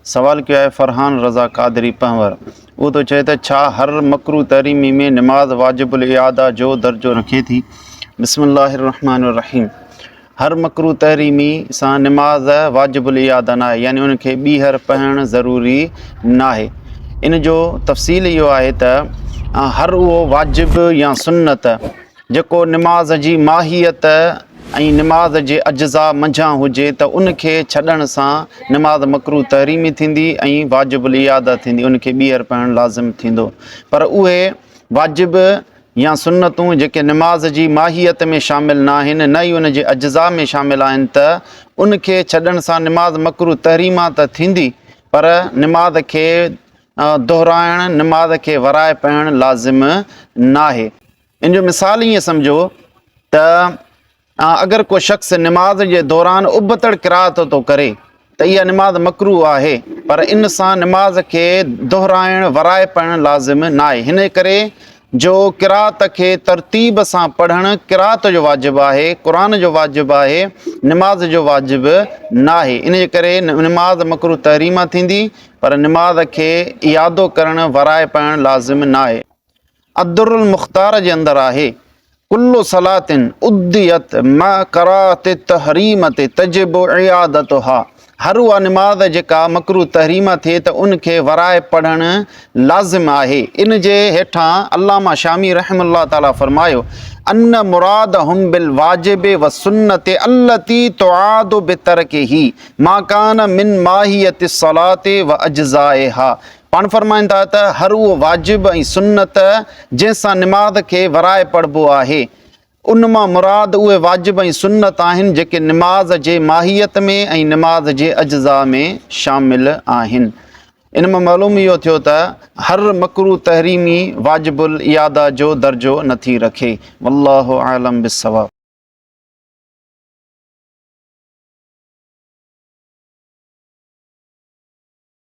सवाल किया है फ़रहान रज़ा कादरी पंवर। वो तो चए त छा हर मकरू तहरीमी में नमाज वाजिबुल इयादा जो दर्जो रखे थी। बिस्मिल्लाहिर्रहमानिर्रहीम। हर मकरू तहरीमी सां नमाज वाजिबुल इयादा न आहे, यानी उनखे ॿीहर पढ़णु ज़रूरी न आहे। इन जो तफ़सील इहो आहे त हर उहो वाजिब या सुन्नत जेको नमाज जी माहियत ऐं नमाज जे अज्ज़ा मंझां हुजे त उनखे छॾण सां नमाज़ मकरू तहरीमी थींदी ऐं वाजिबुल इयादा थींदी, उनखे ॿीहर पढ़णु लाज़िम थींदो। पर उहे वाजिब या सुन्नतूं जेके नमाज जी माहियत में शामिल न आहिनि, न ई उन जे अज्ज़ा में शामिल आहिनि, त उनखे छॾण सां नमाज मकरू तहरीमा त थींदी, पर नमाज खे दोहिराइणु, नमाज खे वराए पढ़णु लाज़िम न आहे। इन जो मिसाल ईअं सम्झो त अगरि को शख़्स नमाज जे दौरान उबतड़ क़िराअत थो करे त इहा नमाज मकरू आहे, पर इन सां नमाज खे दोहिराइणु, वराए पढ़णु लाज़िम न आहे। हिन करे जो क़िराअत खे तरतीब सां पढ़णु क़िराअत जो वाजिबु आहे, क़ुर जो वाजिबु आहे, नमाज जो वाजिबु न आहे। इन जे करे नमाज मकरू तहरीमा थींदी, पर नमाज खे इयादो करणु, वराए पढ़णु लाज़िम न आहे। अद्दुरुल मुख़्तार जे अंदरि आहे कुल्लु सलातिन उद्दियत मा क़राअत तहरीमत तजिबु इयादतुहा। हर उहा नमाज जेका मकरू तहरीमा थिए त उनखे वराए पढ़णु लाज़िम आहे। इन जे हेठां अल्लामा शामी रहमतुल्लाह ताला फरमायो अन्न मुराद हुम बिल वाजिब व सुन्नत अल्लती तुआदु बितरकिही मा कान मिन माहियत सलात व अज्ज़ाइहा। पाण फरमाइनि था त हर उहो वाजिब ऐं सुन्नत जंहिंसां नमाज खे वराए पढ़िबो आहे, उन मां मुराद उहे वाजिब ऐं सुन्नत आहिनि जेके नमाज जे माहियत में ऐं नमाज जे अज्ज़ा में शामिल आहिनि। इन मां मालूम इहो थियो त हर मकरू तहरीमी वाजिबुल इयादा जो दर्जो नथी रखे। वल्लाहु आलम बिस्सवाब।